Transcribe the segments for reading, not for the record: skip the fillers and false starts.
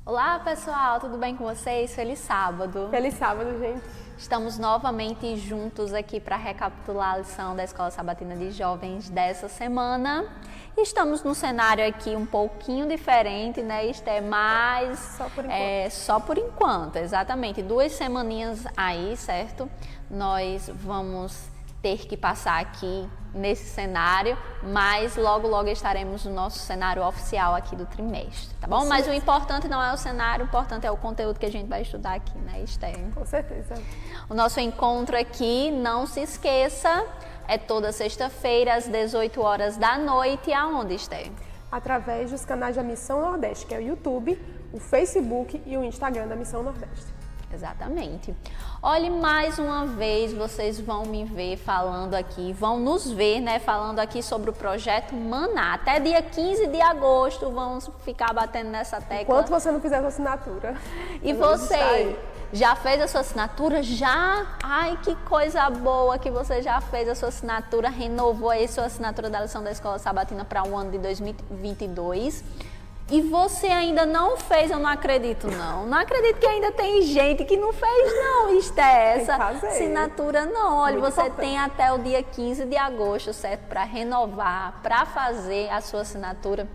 Olá pessoal, tudo bem com vocês? Feliz sábado! Feliz sábado, gente! Estamos novamente juntos aqui para recapitular a lição da Escola Sabatina de Jovens dessa semana. Estamos num cenário aqui um pouquinho diferente, né? Isto é mais... Só por enquanto. Só por enquanto, exatamente. 2 semaninhas aí, certo? Nós vamos ter que passar aqui nesse cenário, mas logo estaremos no nosso cenário oficial aqui do trimestre, tá bom? Mas o importante não é o cenário, o importante é o conteúdo que a gente vai estudar aqui, né, Esther? Com certeza. O nosso encontro aqui, não se esqueça, é toda sexta-feira às 18 horas da noite, aonde, Esther? Através dos canais da Missão Nordeste, que é o YouTube, o Facebook e o Instagram da Missão Nordeste. Exatamente. Olhe, mais uma vez vocês vão me ver falando aqui, vão nos ver, né, falando aqui sobre o projeto Maná. Até dia 15 de agosto vamos ficar batendo nessa tecla. Enquanto você não fizer a sua assinatura. E você já fez a sua assinatura? Já? Ai, que coisa boa que você já fez a sua assinatura, renovou aí sua assinatura da lição da Escola Sabatina para o ano de 2022. E você ainda não fez, eu não acredito não. Não acredito que ainda tem gente que não fez não, Esther, essa assinatura não. Olha, muito você importante. Tem até o dia 15 de agosto, certo? Para renovar, para fazer a sua assinatura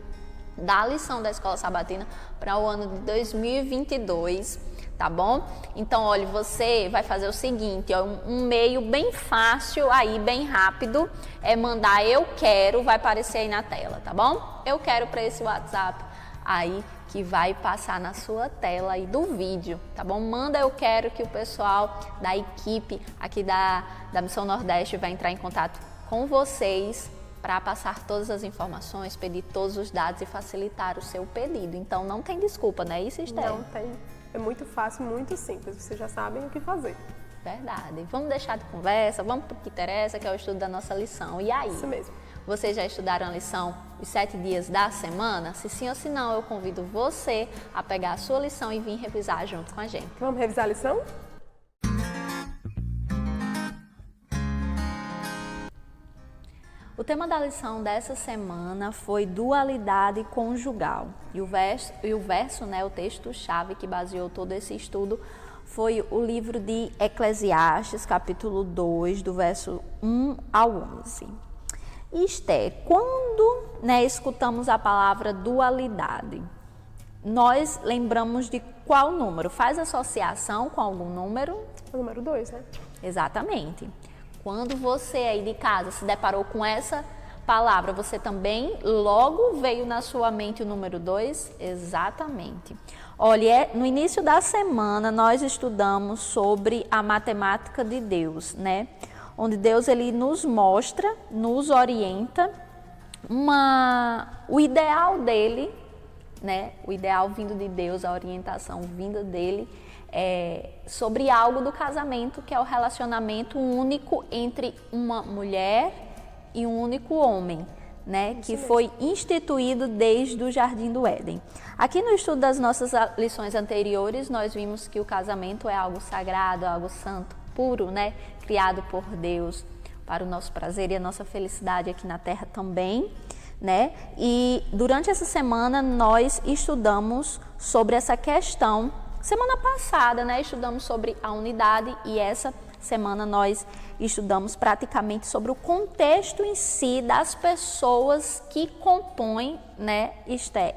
da lição da Escola Sabatina para o ano de 2022, tá bom? Então, olha, você vai fazer o seguinte, ó, um meio bem fácil aí, bem rápido, é mandar eu quero, vai aparecer aí na tela, tá bom? Eu quero para esse WhatsApp aí que vai passar na sua tela aí do vídeo, tá bom? Manda eu quero que o pessoal da equipe aqui da Missão Nordeste vai entrar em contato com vocês para passar todas as informações, pedir todos os dados e facilitar o seu pedido. Então não tem desculpa, não é isso, Esther? Não tem. É muito fácil, muito simples. Vocês já sabem o que fazer. Verdade. Vamos deixar de conversa, vamos para o que interessa, que é o estudo da nossa lição. E aí? Isso mesmo. Vocês já estudaram a lição os 7 dias da semana? Se sim ou se não, eu convido você a pegar a sua lição e vir revisar junto com a gente. Vamos revisar a lição? O tema da lição dessa semana foi dualidade conjugal. E o verso, né, o texto-chave que baseou todo esse estudo foi o livro de Eclesiastes, capítulo 2, do verso 1 ao 11. Esther, quando escutamos a palavra dualidade, nós lembramos de qual número? Faz associação com algum número? O número 2, né? Exatamente. Quando você aí de casa se deparou com essa palavra, você também logo veio na sua mente o número 2? Exatamente. Olha, no início da semana nós estudamos sobre a matemática de Deus, né? Onde Deus ele nos mostra, nos orienta o ideal dele, né? O ideal vindo de Deus, a orientação vinda dele sobre algo do casamento, que é o relacionamento único entre uma mulher e um único homem, né? Que foi instituído desde o Jardim do Éden. Aqui no estudo das nossas lições anteriores, nós vimos que o casamento é algo sagrado, algo santo, puro, né? Criado por Deus para o nosso prazer e a nossa felicidade aqui na Terra também, né? E durante essa semana nós estudamos sobre essa questão. Semana passada, né, estudamos sobre a unidade e essa semana nós estudamos praticamente sobre o contexto em si das pessoas que compõem, né,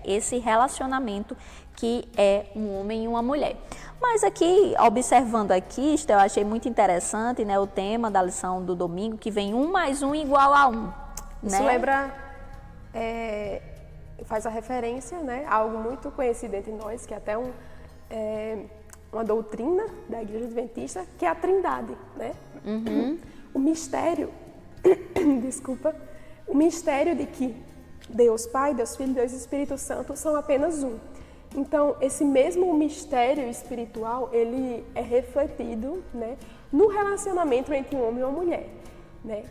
esse relacionamento que é um homem e uma mulher. Mas aqui, observando aqui, eu achei muito interessante, né, o tema da lição do domingo, que vem 1 mais 1 igual a 1. Isso lembra, faz a referência, né, a algo muito conhecido entre nós, que é até uma doutrina da Igreja Adventista, que é a Trindade, né? Uhum. O mistério, o mistério de que Deus Pai, Deus Filho, Deus Espírito Santo são apenas um. Então, esse mesmo mistério espiritual, ele é refletido, né, no relacionamento entre um homem e uma mulher, né?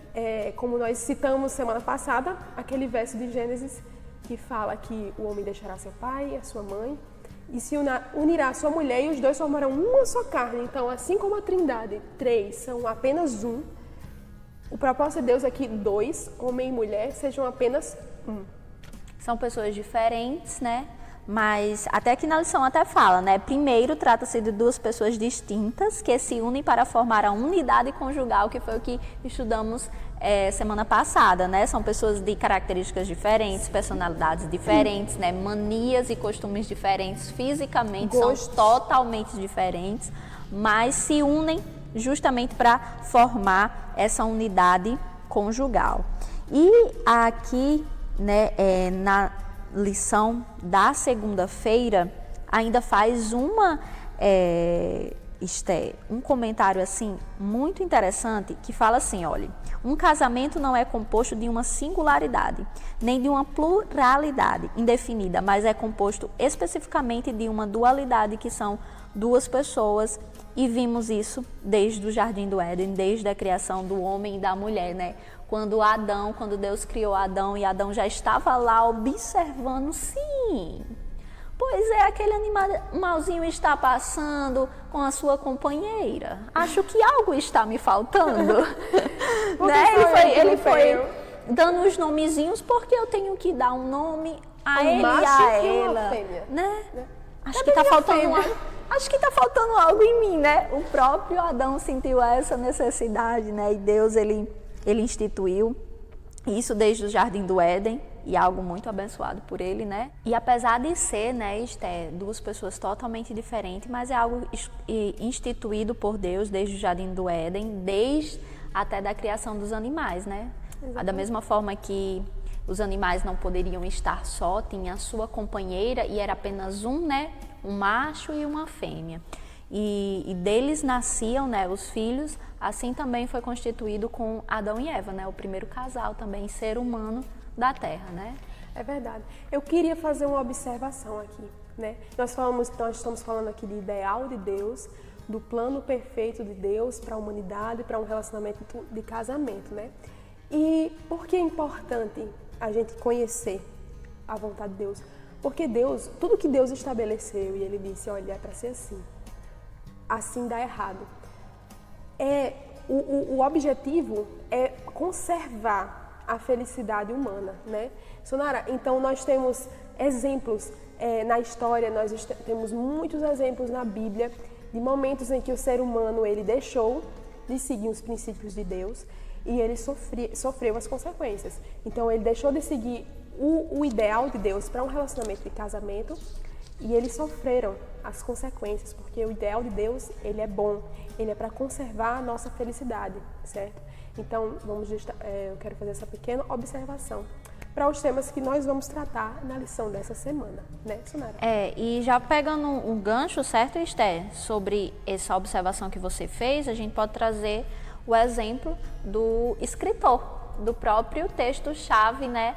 Como nós citamos semana passada, aquele verso de Gênesis que fala que o homem deixará seu pai e a sua mãe e se unirá a sua mulher e os dois formarão uma só carne. Então, assim como a Trindade, 3 são apenas um, o propósito de Deus é que 2, homem e mulher, sejam apenas um. São pessoas diferentes, né? Mas até aqui na lição até fala, né? Primeiro, trata-se de duas pessoas distintas que se unem para formar a unidade conjugal, que foi o que estudamos semana passada, né? São pessoas de características diferentes, personalidades diferentes, né? Manias e costumes diferentes, fisicamente são totalmente diferentes, mas se unem justamente para formar essa unidade conjugal. E aqui, né, na lição da segunda-feira, ainda faz um comentário assim muito interessante que fala assim, olha, um casamento não é composto de uma singularidade, nem de uma pluralidade indefinida, mas é composto especificamente de uma dualidade que são duas pessoas, e vimos isso desde o Jardim do Éden, desde a criação do homem e da mulher, né? Quando Deus criou Adão e Adão já estava lá observando, sim, pois é, aquele animalzinho está passando com a sua companheira. Acho que algo está me faltando. Né? Ele foi dando os nomezinhos porque eu tenho que dar um nome a ele e a ela. Né? Acho que está faltando algo. Acho que está faltando algo em mim, né? O próprio Adão sentiu essa necessidade, né? E Deus, ele instituiu isso desde o Jardim do Éden, e algo muito abençoado por ele, né? E apesar de ser, né, Esté, duas pessoas totalmente diferentes, mas é algo instituído por Deus desde o Jardim do Éden, desde até da criação dos animais, né? Exatamente. Da mesma forma que os animais não poderiam estar só, tinha a sua companheira e era apenas um, né? Um macho e uma fêmea. E deles nasciam, né, os filhos, assim também foi constituído com Adão e Eva, né? O primeiro casal também, ser humano da Terra, né? É verdade. Eu queria fazer uma observação aqui, né? Nós estamos falando aqui de ideal de Deus, do plano perfeito de Deus para a humanidade, para um relacionamento de casamento, né? E por que é importante a gente conhecer a vontade de Deus? Porque Deus, tudo que Deus estabeleceu, e Ele disse, olha, é para ser assim, assim dá errado. O objetivo é conservar a felicidade humana, né? Sonara, então nós temos exemplos na história, nós temos muitos exemplos na Bíblia de momentos em que o ser humano ele deixou de seguir os princípios de Deus e ele sofreu as consequências. Então ele deixou de seguir o ideal de Deus para um relacionamento de casamento e eles sofreram as consequências, porque o ideal de Deus, ele é bom, ele é para conservar a nossa felicidade, certo? Então, eu quero fazer essa pequena observação para os temas que nós vamos tratar na lição dessa semana, né, Sonara? E já pegando um gancho, certo, Esté, sobre essa observação que você fez, a gente pode trazer o exemplo do escritor, do próprio texto-chave, né,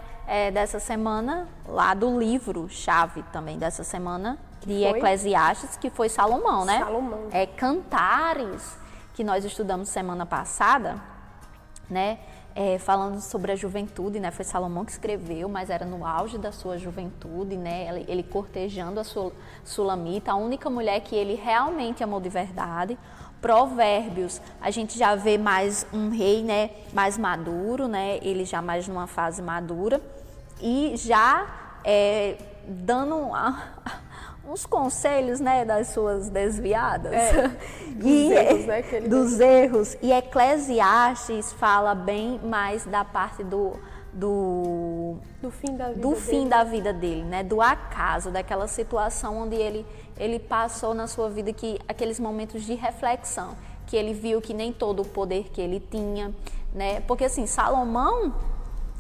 dessa semana, lá do livro-chave também dessa semana, de Eclesiastes, que foi Salomão, né? Salomão. Cantares, que nós estudamos semana passada, né? Falando sobre a juventude, né? Foi Salomão que escreveu, mas era no auge da sua juventude, né? Ele cortejando a sua Sulamita, a única mulher que ele realmente amou de verdade. Provérbios, a gente já vê mais um rei, né? Mais maduro, né? Ele já mais numa fase madura e já dando uns conselhos, né, das suas desviadas. Dos erros. E Eclesiastes fala bem mais da parte do fim da vida dele, né, do acaso, daquela situação onde ele passou na sua vida, aqueles momentos de reflexão, que ele viu que nem todo o poder que ele tinha, né, porque assim, Salomão,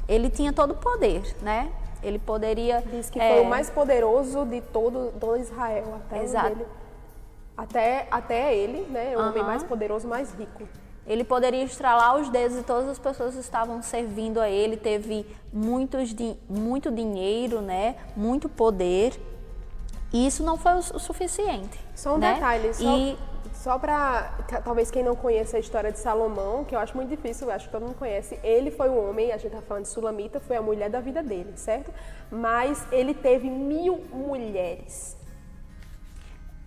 ele tinha todo o poder, né? Ele poderia... Diz que foi o mais poderoso de todo Israel. Até ele, né? O homem mais poderoso, mais rico. Ele poderia estralar os dedos e todas as pessoas estavam servindo a ele. Teve muito dinheiro, né? Muito poder. E isso não foi o suficiente. Só um detalhe. Só para, talvez quem não conheça a história de Salomão, que eu acho muito difícil, eu acho que todo mundo conhece, ele foi o homem, a gente está falando de Sulamita, foi a mulher da vida dele, certo? Mas ele teve 1000 mulheres.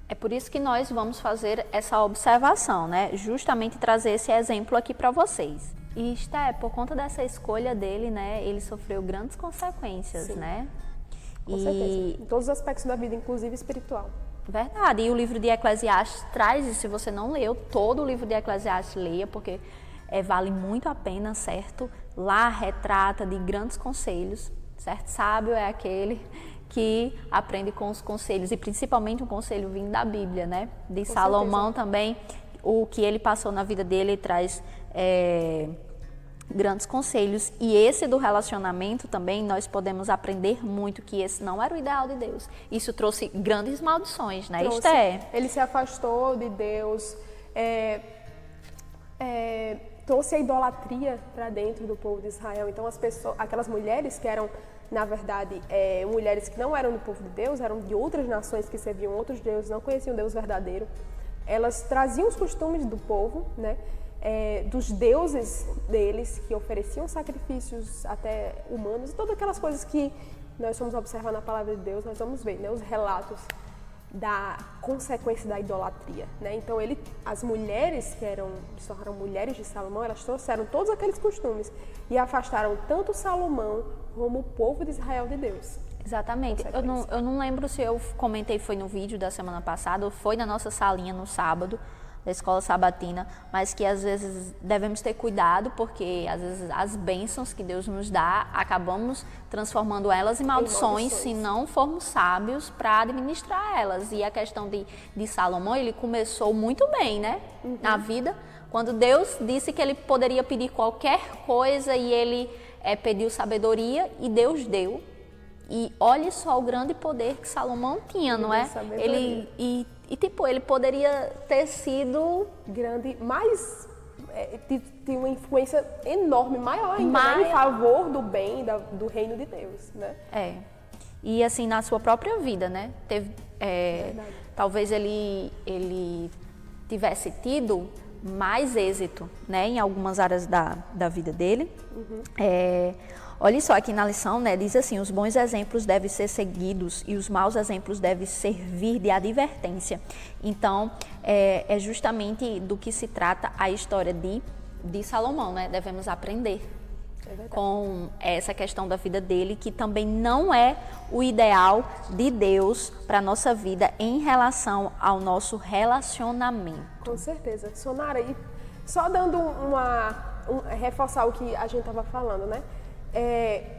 É por isso que nós vamos fazer essa observação, né? Justamente trazer esse exemplo aqui para vocês. E por conta dessa escolha dele, né? Ele sofreu grandes consequências, né? Com certeza. Em todos os aspectos da vida, inclusive espiritual. Verdade. E o livro de Eclesiastes traz, e se você não leu todo o livro de Eclesiastes, leia, porque vale muito a pena, certo? Lá retrata de grandes conselhos, certo? Sábio é aquele que aprende com os conselhos, e principalmente um conselho vindo da Bíblia, né? De Com Salomão certeza. também, o que ele passou na vida dele traz grandes conselhos. E esse do relacionamento também, nós podemos aprender muito, que esse não era o ideal de Deus. Isso trouxe grandes maldições, né, Esther? Ele se afastou de Deus, trouxe a idolatria para dentro do povo de Israel. Então, aquelas mulheres que eram, na verdade, mulheres que não eram do povo de Deus, eram de outras nações que serviam outros deuses, não conheciam o Deus verdadeiro. Elas traziam os costumes do povo, né? Dos deuses deles, que ofereciam sacrifícios até humanos, e todas aquelas coisas que nós vamos observar na palavra de Deus, nós vamos ver, né? Os relatos da consequência da idolatria, né? Então as mulheres se tornaram mulheres de Salomão, elas trouxeram todos aqueles costumes e afastaram tanto Salomão como o povo de Israel de Deus. Exatamente. Eu não lembro se eu comentei, foi no vídeo da semana passada ou foi na nossa salinha no sábado da escola sabatina, mas que às vezes devemos ter cuidado, porque às vezes as bênçãos que Deus nos dá, acabamos transformando elas em maldições se não formos sábios para administrar elas. E a questão de Salomão, ele começou muito bem, né? Na vida, quando Deus disse que ele poderia pedir qualquer coisa e ele pediu sabedoria e Deus deu. E olhe só o grande poder que Salomão tinha, não é? Ele poderia ter sido grande, mas tinha uma influência enorme, maior ainda, né? Em favor do bem, do reino de Deus, né? E assim, na sua própria vida, né? Talvez ele tivesse tido mais êxito, né? Em algumas áreas da vida dele. Olha só, aqui na lição, né, diz assim: os bons exemplos devem ser seguidos e os maus exemplos devem servir de advertência. Então, é justamente do que se trata a história de Salomão, né? Devemos aprender com essa questão da vida dele, que também não é o ideal de Deus para a nossa vida em relação ao nosso relacionamento. Com certeza. Sonara, e só dando reforçar o que a gente estava falando, né?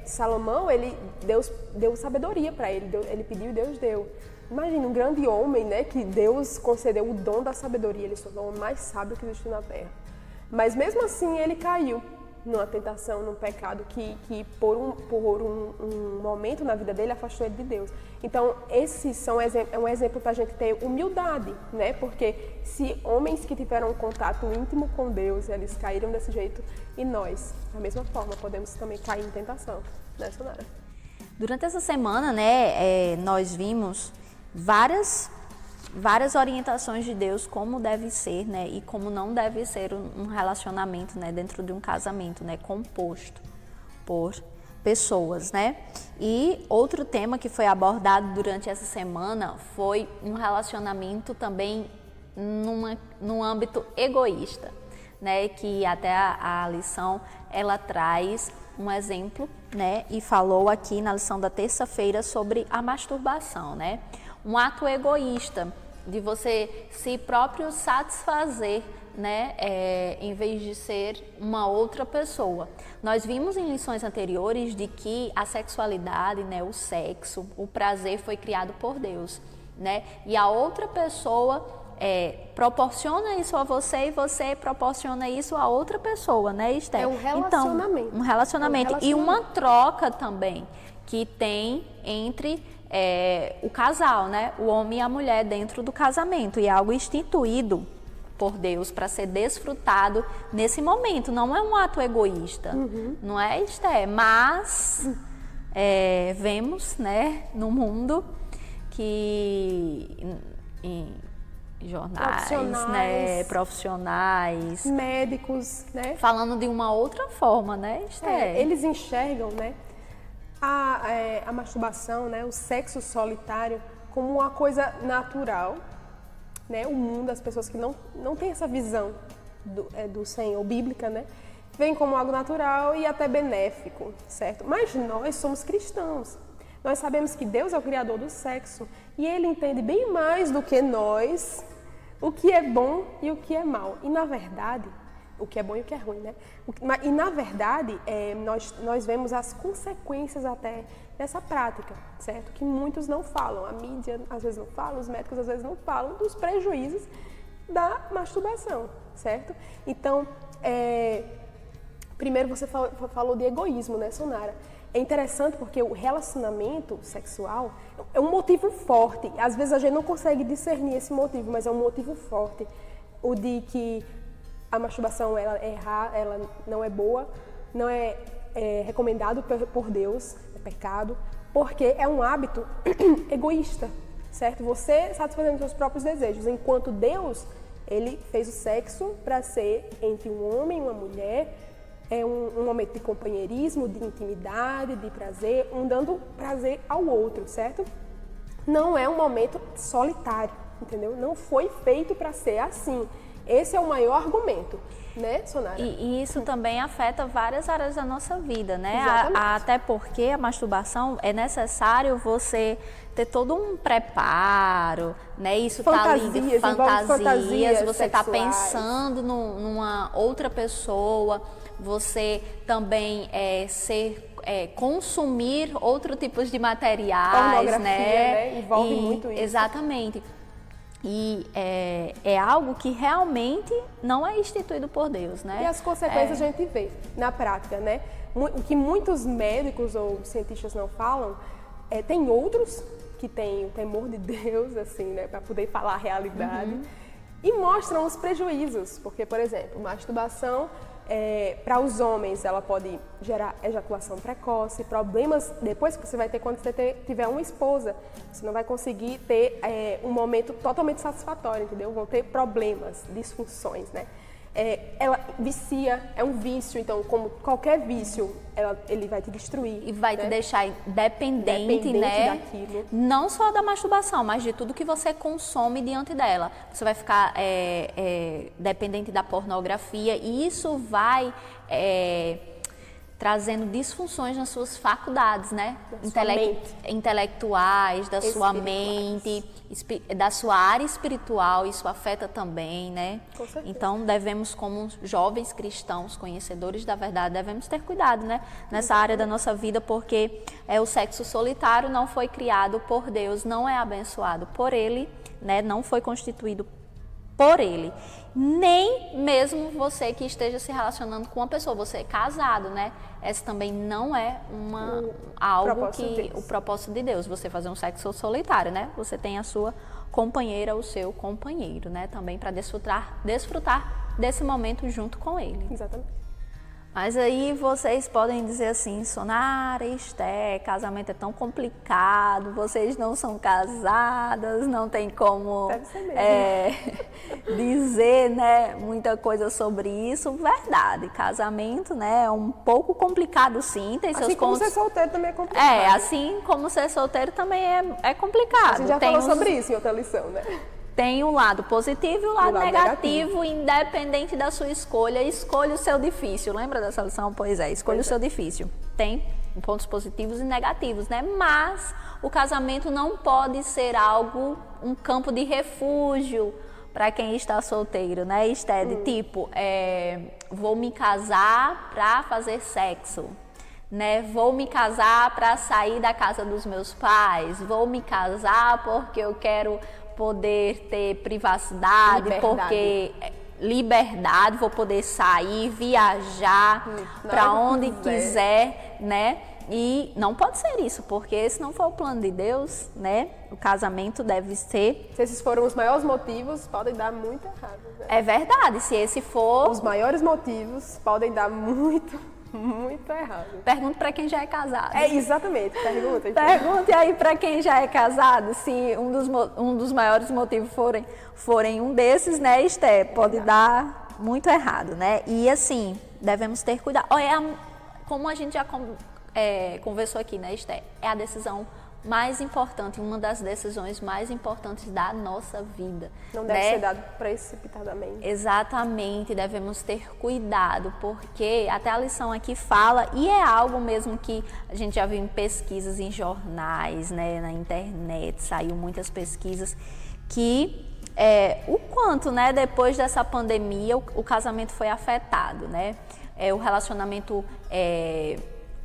Salomão, Deus deu sabedoria para ele, ele pediu e Deus deu. Imagina, um grande homem, né, que Deus concedeu o dom da sabedoria, ele se tornou o homem mais sábio que existiu na terra. Mas mesmo assim ele caiu numa tentação, num pecado que por um momento na vida dele afastou ele de Deus. Então, esses é um exemplo para a gente ter humildade, né? Porque se homens que tiveram um contato íntimo com Deus, eles caíram desse jeito, e nós, da mesma forma, podemos também cair em tentação, né, Sonara? Durante essa semana, né, nós vimos várias orientações de Deus, como deve ser, né, e como não deve ser um relacionamento, né, dentro de um casamento, né, composto por pessoas, né? E outro tema que foi abordado durante essa semana foi um relacionamento também num âmbito egoísta, né, que até a lição ela traz um exemplo, né, e falou aqui na lição da terça-feira sobre a masturbação, né? Um ato egoísta de você si próprio satisfazer, né, em vez de ser uma outra pessoa. Nós vimos em lições anteriores de que a sexualidade, né, o sexo, o prazer foi criado por Deus, né? E a outra pessoa proporciona isso a você e você proporciona isso a outra pessoa, né, Esther? É um relacionamento. Então, um relacionamento e uma troca também que tem entre o casal, né? O homem e a mulher dentro do casamento, e é algo instituído por Deus para ser desfrutado nesse momento. Não é um ato egoísta, não é, Esther? Mas vemos, né, no mundo que em jornais, né, profissionais, médicos, né, falando de uma outra forma, né, Esther? Eles enxergam, né, a masturbação, né, o sexo solitário como uma coisa natural, né? O mundo, as pessoas que não têm essa visão do Senhor bíblica, né, vem como algo natural e até benéfico, certo? Mas nós somos cristãos. Nós sabemos que Deus é o criador do sexo e Ele entende bem mais do que nós o que é bom e o que é mal. E na verdade, o que é bom e o que é ruim, né? E na verdade, nós vemos as consequências até dessa prática, certo? Que muitos não falam. A mídia às vezes não fala, os médicos às vezes não falam dos prejuízos da masturbação, certo? Então, primeiro você falou de egoísmo, né, Sonara? É interessante porque o relacionamento sexual é um motivo forte. Às vezes a gente não consegue discernir esse motivo, mas é um motivo forte. O de que a masturbação ela não é boa, não é recomendado por Deus, é pecado, porque é um hábito egoísta, certo? Você satisfazendo seus próprios desejos, enquanto Deus, Ele fez o sexo para ser entre um homem e uma mulher, um momento de companheirismo, de intimidade, de prazer, um dando prazer ao outro, certo? Não é um momento solitário, entendeu? Não foi feito para ser assim. Esse é o maior argumento, né, Sonara? E isso também afeta várias áreas da nossa vida, né? Até porque a masturbação é necessário você ter todo um preparo, né? Isso tá ali, fantasias, você tá pensando numa outra pessoa, você também consumir outros tipos de materiais, né? Envolve muito isso. Exatamente. E é algo que realmente não é instituído por Deus, né? E as consequências a gente vê na prática, né? O que muitos médicos ou cientistas não falam, tem outros que têm o temor de Deus, assim, né? Para poder falar a realidade. E mostram os prejuízos, porque, por exemplo, masturbação, para os homens, ela pode gerar ejaculação precoce, problemas depois que você vai ter quando você tiver uma esposa. Você não vai conseguir ter um momento totalmente satisfatório, entendeu? Vão ter problemas, disfunções, né? Ela vicia, é um vício, então, como qualquer vício, ele vai te destruir. E vai te deixar dependente, né? Daquilo. Não só da masturbação, mas de tudo que você consome diante dela. Você vai ficar dependente da pornografia e isso vai trazendo disfunções nas suas faculdades, né? Intelectuais, da sua mente, da sua área espiritual, isso afeta também, né? Com certeza. Então, devemos, como jovens cristãos, conhecedores da verdade, devemos ter cuidado, né? Nessa área da nossa vida, porque o sexo solitário não foi criado por Deus, não é abençoado por Ele, né? Não foi constituído por Ele. Nem mesmo você que esteja se relacionando com uma pessoa, você é casado, né? Essa também não é o propósito de Deus, você fazer um sexo solitário, né? Você tem a sua companheira, o seu companheiro, né? Também para desfrutar desse momento junto com ele. Exatamente. Mas aí vocês podem dizer assim, Sonara, Esté, casamento é tão complicado, vocês não são casadas, não tem como dizer, né, muita coisa sobre isso. Verdade, casamento, né, é um pouco complicado sim, tem seus pontos. Assim como ser solteiro também é complicado. Assim como ser solteiro também é complicado. A gente já falou sobre isso em outra lição, né? Tem um lado positivo e o lado negativo, independente da sua escolha. Escolha o seu difícil. Lembra dessa lição? Pois é, escolha o seu difícil. Tem pontos positivos e negativos, né? Mas o casamento não pode ser um campo de refúgio para quem está solteiro, né, Esté? Tipo, vou me casar para fazer sexo. Né? Vou me casar para sair da casa dos meus pais. Vou me casar porque eu quero poder ter privacidade, liberdade, vou poder sair, viajar para onde quiser, né? E não pode ser isso, porque esse não foi o plano de Deus, né? O casamento deve ser... Se esses foram os maiores motivos, podem dar muito errado. Né? É verdade, se esse for... Os maiores motivos podem dar muito errado. Pergunta para quem já é casado. Exatamente, pergunta. Pergunte aí para quem já é casado, se um dos maiores motivos forem um desses, né, Esté? Pode dar muito errado, né? E assim, devemos ter cuidado. Como a gente já conversou aqui, né, Esté? É a decisão mais importante, uma das decisões mais importantes da nossa vida. Não deve ser dado precipitadamente. Exatamente, devemos ter cuidado, porque até a lição aqui fala, e é algo mesmo que a gente já viu em pesquisas, em jornais, né, na internet, saiu muitas pesquisas, que o quanto, né, depois dessa pandemia, o casamento foi afetado, né? O relacionamento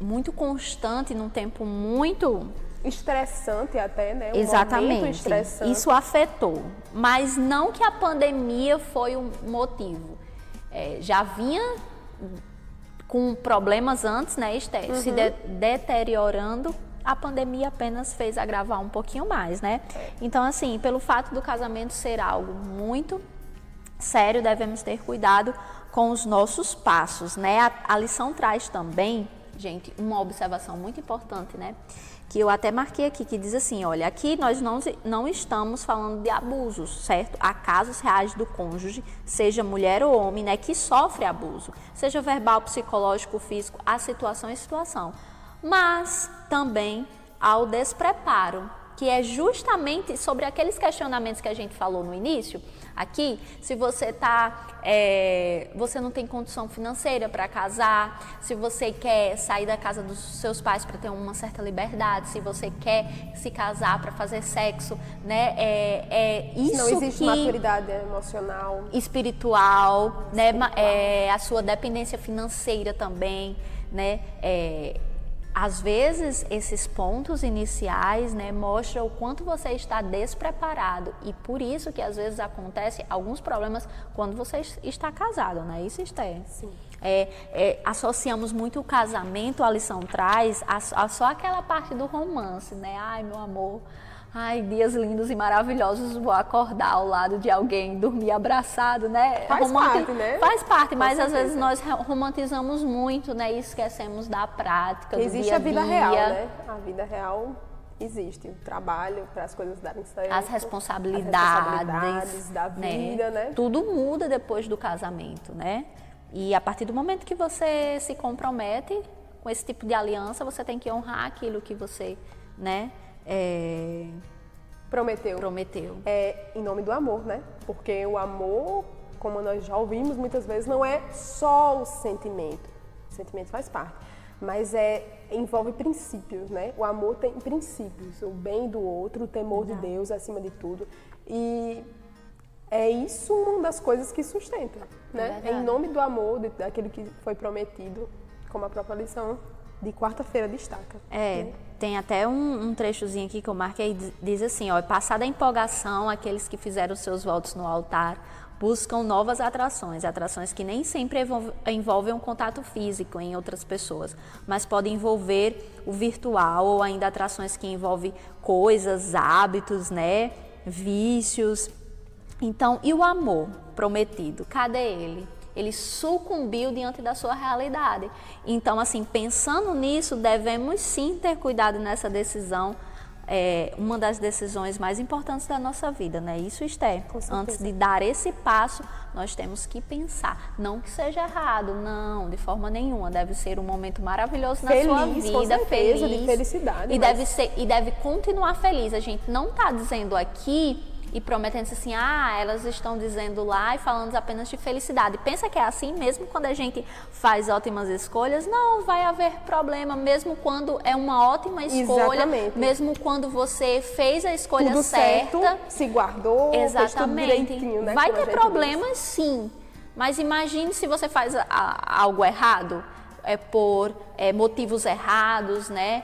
muito constante, num tempo muito... estressante até, né? Exatamente. Estressante. Isso afetou, mas não que a pandemia foi um motivo. Já vinha com problemas antes, né, Esther? Se deteriorando, a pandemia apenas fez agravar um pouquinho mais, né? Então, assim, pelo fato do casamento ser algo muito sério, devemos ter cuidado com os nossos passos, né? A lição traz também, gente, uma observação muito importante, né? Que eu até marquei aqui, que diz assim, olha, aqui nós não estamos falando de abusos, certo? Há casos reais do cônjuge, seja mulher ou homem, né, que sofre abuso, seja verbal, psicológico, físico, há situação e situação. Mas também há o despreparo, que é justamente sobre aqueles questionamentos que a gente falou no início. Aqui, se você você não tem condição financeira para casar, se você quer sair da casa dos seus pais para ter uma certa liberdade, se você quer se casar para fazer sexo, né? Isso não existe que maturidade emocional, espiritual, né? A sua dependência financeira também, né? Às vezes, esses pontos iniciais, né, mostram o quanto você está despreparado e por isso que às vezes acontece alguns problemas quando você está casado, né? Isso, Esther. Sim. Associamos muito o casamento, a lição traz, a só aquela parte do romance, né? Ai, meu amor, ai, dias lindos e maravilhosos, vou acordar ao lado de alguém, dormir abraçado, né? Faz parte, né? Faz parte, mas às certeza. vezes nós romantizamos muito, né? E esquecemos da prática, existe do dia a vida dia. real, né? A vida real existe, o trabalho para as coisas darem certo. As responsabilidades da vida, né? Tudo muda depois do casamento, né? E a partir do momento que você se compromete com esse tipo de aliança, você tem que honrar aquilo que você, né? Prometeu. Em nome do amor, né? Porque o amor, como nós já ouvimos muitas vezes, não é só o sentimento. O sentimento faz parte, mas envolve princípios, né? O amor tem princípios, o bem do outro, o temor de Deus acima de tudo. E é isso uma das coisas que sustenta, né? Em nome do amor, daquilo que foi prometido, como a própria lição de quarta-feira destaca. Né? Tem até um trechozinho aqui que eu marquei, diz assim, ó, passada a empolgação, aqueles que fizeram seus votos no altar buscam novas atrações que nem sempre envolvem um contato físico em outras pessoas, mas podem envolver o virtual ou ainda atrações que envolvem coisas, hábitos, né, vícios. Então, e o amor prometido, cadê ele? Ele sucumbiu diante da sua realidade. Então, assim, pensando nisso, devemos sim ter cuidado nessa decisão, uma das decisões mais importantes da nossa vida, né? Isso, Esther. Antes de dar esse passo, nós temos que pensar. Não que seja errado, não, de forma nenhuma. Deve ser um momento maravilhoso na sua vida, com certeza, feliz. de felicidade. E deve continuar feliz. A gente não está dizendo aqui e prometendo assim, elas estão dizendo lá e falando apenas de felicidade. Pensa que é assim mesmo quando a gente faz ótimas escolhas? Não, vai haver problema, mesmo quando é uma ótima escolha. Exatamente. Mesmo quando você fez a escolha tudo certa. Certo, se guardou, exatamente. Fez tudo direitinho, né? Vai ter problemas, sim. Mas imagine se você faz algo errado, por motivos errados, né?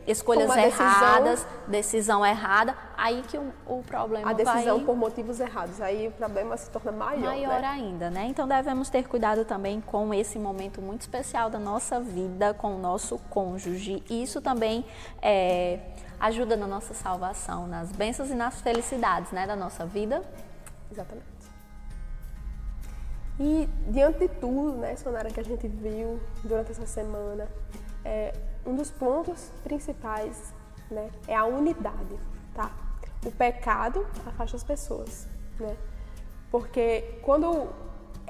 Escolhas erradas, decisão errada, aí que o problema vai... A decisão por motivos errados, aí o problema se torna maior, né? ainda, né? Então devemos ter cuidado também com esse momento muito especial da nossa vida, com o nosso cônjuge. Isso também ajuda na nossa salvação, nas bênçãos e nas felicidades, né, da nossa vida. Exatamente. E diante de tudo, né, Sonara, que a gente viu durante essa semana, um dos pontos principais, né, é a unidade, tá? O pecado afasta as pessoas, né? Porque quando...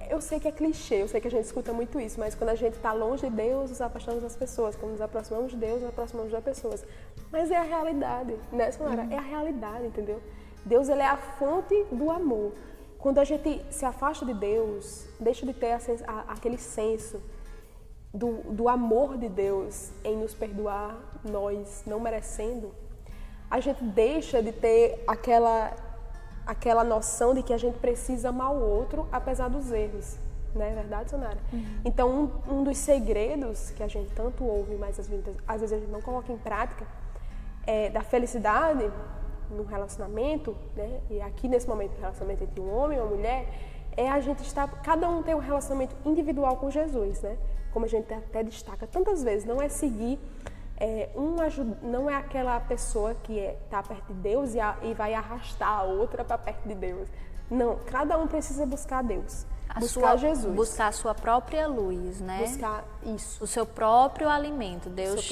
Eu sei que é clichê, eu sei que a gente escuta muito isso, mas quando a gente está longe de Deus, nos afastamos das pessoas. Quando nos aproximamos de Deus, nos aproximamos das pessoas. Mas é a realidade, né, Sonara? É a realidade, entendeu? Deus, ele é a fonte do amor. Quando a gente se afasta de Deus, deixa de ter aquele senso do amor de Deus em nos perdoar, nós não merecendo, a gente deixa de ter aquela noção de que a gente precisa amar o outro apesar dos erros. Não é verdade, Sonara? Então, um dos segredos que a gente tanto ouve, mas às vezes a gente não coloca em prática, da felicidade no relacionamento, né? E aqui nesse momento, o relacionamento entre um homem e uma mulher, é a gente estar, cada um tem um relacionamento individual com Jesus, né? Como a gente até destaca tantas vezes, não é seguir, não é aquela pessoa que está perto de Deus e vai arrastar a outra para perto de Deus. Não, cada um precisa buscar Deus, buscar Jesus. Buscar a sua própria luz, né? Buscar isso. O seu próprio alimento. Deus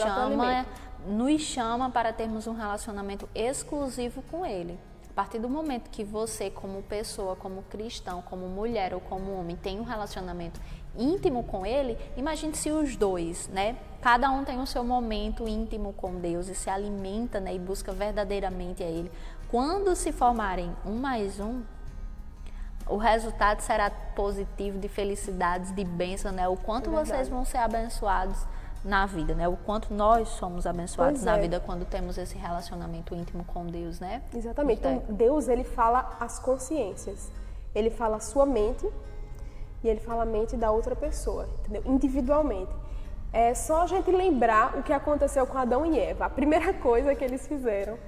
nos chama para termos um relacionamento exclusivo com Ele. A partir do momento que você, como pessoa, como cristão, como mulher ou como homem, tem um relacionamento íntimo com Ele, imagine se os dois, né? Cada um tem o seu momento íntimo com Deus e se alimenta, né? E busca verdadeiramente a Ele. Quando se formarem um mais um, o resultado será positivo, de felicidades, de bênção, né? O quanto vocês vão ser abençoados na vida, né? O quanto nós somos abençoados na vida quando temos esse relacionamento íntimo com Deus, né? Exatamente. Então, Deus, ele fala as consciências. Ele fala a sua mente e ele fala a mente da outra pessoa, entendeu? Individualmente. É só a gente lembrar o que aconteceu com Adão e Eva. A primeira coisa que eles fizeram,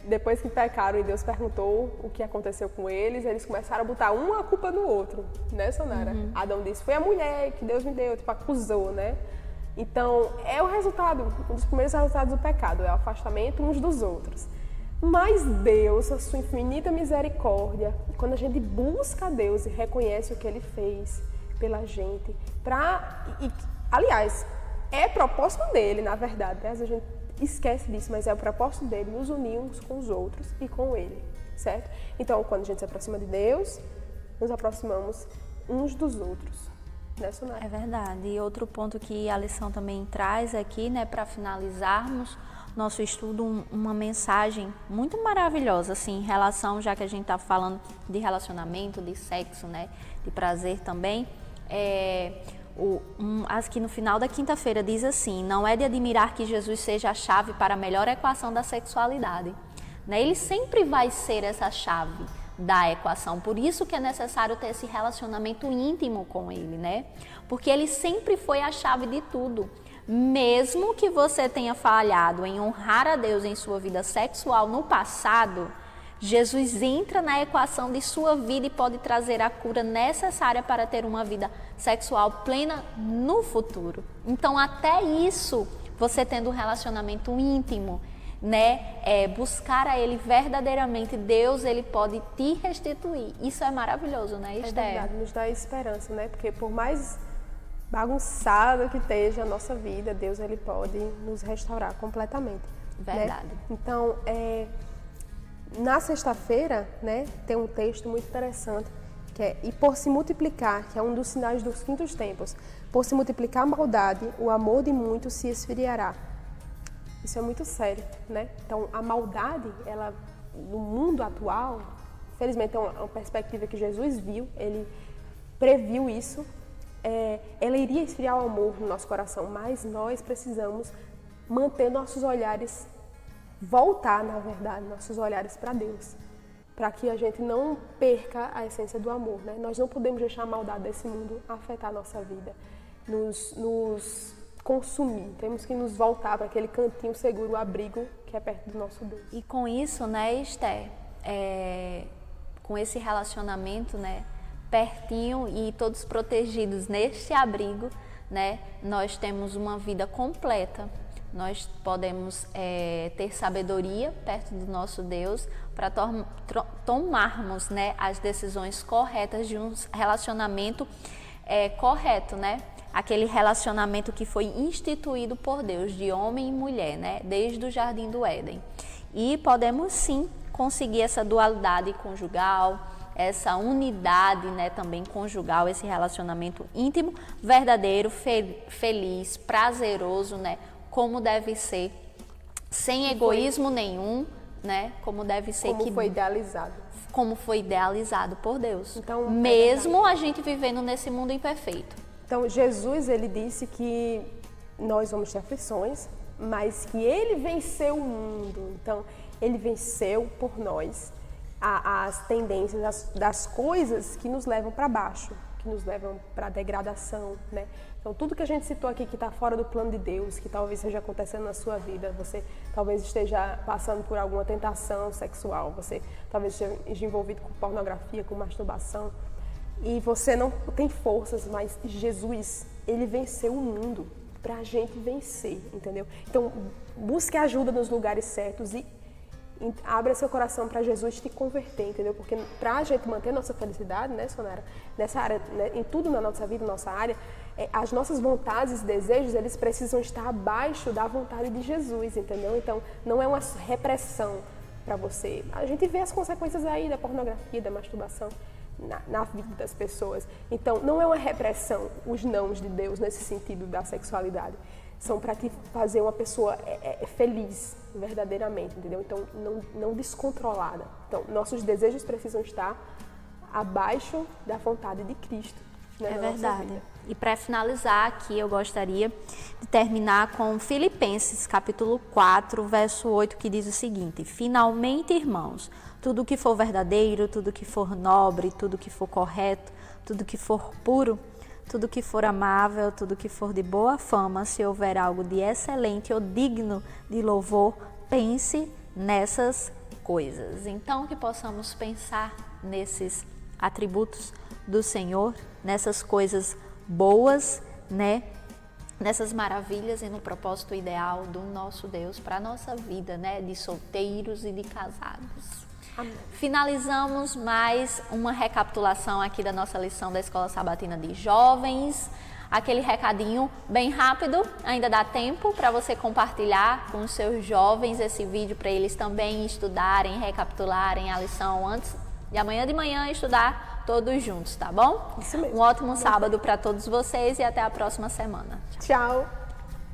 depois que pecaram e Deus perguntou o que aconteceu com eles começaram a botar a culpa no outro, né, Sonara? Adão disse, foi a mulher que Deus me deu, tipo, acusou, né? Então, é o resultado, um dos primeiros resultados do pecado, é o afastamento uns dos outros. Mas Deus, a sua infinita misericórdia, quando a gente busca a Deus e reconhece o que Ele fez pela gente, aliás, é propósito dele, na verdade, né? A gente esquece disso, mas é o propósito dele nos unir uns com os outros e com Ele, certo? Então, quando a gente se aproxima de Deus, nos aproximamos uns dos outros. É verdade. E outro ponto que a lição também traz aqui, né, para finalizarmos nosso estudo, uma mensagem muito maravilhosa, assim, em relação, já que a gente está falando de relacionamento, de sexo, né, de prazer também, aqui no final da quinta-feira diz assim, não é de admirar que Jesus seja a chave para a melhor equação da sexualidade, né? Ele sempre vai ser essa chave da equação, por isso que é necessário ter esse relacionamento íntimo com Ele, né? Porque Ele sempre foi a chave de tudo. Mesmo que você tenha falhado em honrar a Deus em sua vida sexual no passado, Jesus entra na equação de sua vida e pode trazer a cura necessária para ter uma vida sexual plena no futuro. Então, até isso, você tendo um relacionamento íntimo, né, buscar a Ele verdadeiramente, Deus, Ele pode te restituir. Isso é maravilhoso, né, Esther? É verdade, nos dá esperança, né? Porque por mais bagunçada que esteja a nossa vida, Deus, Ele pode nos restaurar completamente. Verdade. Né? Então, na sexta-feira, né, tem um texto muito interessante, que é, e por se multiplicar, que é um dos sinais dos quintos tempos, por se multiplicar a maldade, o amor de muitos se esfriará. Isso é muito sério, né? Então, a maldade, ela, no mundo atual, infelizmente é uma perspectiva que Jesus viu, Ele previu isso, ela iria esfriar o amor no nosso coração, mas nós precisamos manter nossos olhares, voltar, na verdade, nossos olhares para Deus, para que a gente não perca a essência do amor, né? Nós não podemos deixar a maldade desse mundo afetar a nossa vida, nos consumir, temos que nos voltar para aquele cantinho seguro, o abrigo que é perto do nosso Deus. E com isso, né, Esther, com esse relacionamento, né, pertinho e todos protegidos neste abrigo, né, nós temos uma vida completa. Nós podemos ter sabedoria perto do nosso Deus para tomarmos, né, as decisões corretas de um relacionamento correto, né? Aquele relacionamento que foi instituído por Deus, de homem e mulher, né? Desde o Jardim do Éden. E podemos sim conseguir essa dualidade conjugal, essa unidade, né, também conjugal, esse relacionamento íntimo, verdadeiro, feliz, prazeroso, né? Como deve ser sem egoísmo nenhum, né? Como deve ser, como foi idealizado. Como foi idealizado por Deus. Então, mesmo a gente vivendo nesse mundo imperfeito. Então, Jesus, ele disse que nós vamos ter aflições, mas que ele venceu o mundo. Então, ele venceu por nós as tendências das coisas que nos levam para baixo, que nos levam para a degradação, né? Então, tudo que a gente citou aqui que está fora do plano de Deus, que talvez esteja acontecendo na sua vida, você talvez esteja passando por alguma tentação sexual, você talvez esteja envolvido com pornografia, com masturbação, e você não tem forças, mas Jesus, ele venceu o mundo para a gente vencer, entendeu? Então, busque ajuda nos lugares certos e abra seu coração para Jesus te converter, entendeu? Porque para a gente manter nossa felicidade, né, Sonara, nessa área, né, em tudo na nossa vida, nossa área, as nossas vontades e desejos, eles precisam estar abaixo da vontade de Jesus, entendeu? Então, não é uma repressão para você. A gente vê as consequências aí da pornografia, da masturbação na vida das pessoas. Então, não é uma repressão os nãos de Deus nesse sentido da sexualidade. São para te fazer uma pessoa feliz, verdadeiramente, entendeu? Então, não descontrolada. Então, nossos desejos precisam estar abaixo da vontade de Cristo. Né, é verdade. E para finalizar aqui, eu gostaria de terminar com Filipenses, capítulo 4, verso 8, que diz o seguinte: finalmente, irmãos, tudo que for verdadeiro, tudo que for nobre, tudo que for correto, tudo que for puro, tudo que for amável, tudo que for de boa fama, se houver algo de excelente ou digno de louvor, pense nessas coisas. Então, que possamos pensar nesses atributos do Senhor, nessas coisas boas, né? Nessas maravilhas e no propósito ideal do nosso Deus para a nossa vida, né? De solteiros e de casados. Amém. Finalizamos mais uma recapitulação aqui da nossa lição da Escola Sabatina de Jovens. Aquele recadinho bem rápido, ainda dá tempo para você compartilhar com os seus jovens esse vídeo para eles também estudarem, recapitularem a lição antes de amanhã de manhã estudar todos juntos, tá bom? Isso mesmo. Um ótimo sábado para todos vocês e até a próxima semana. Tchau.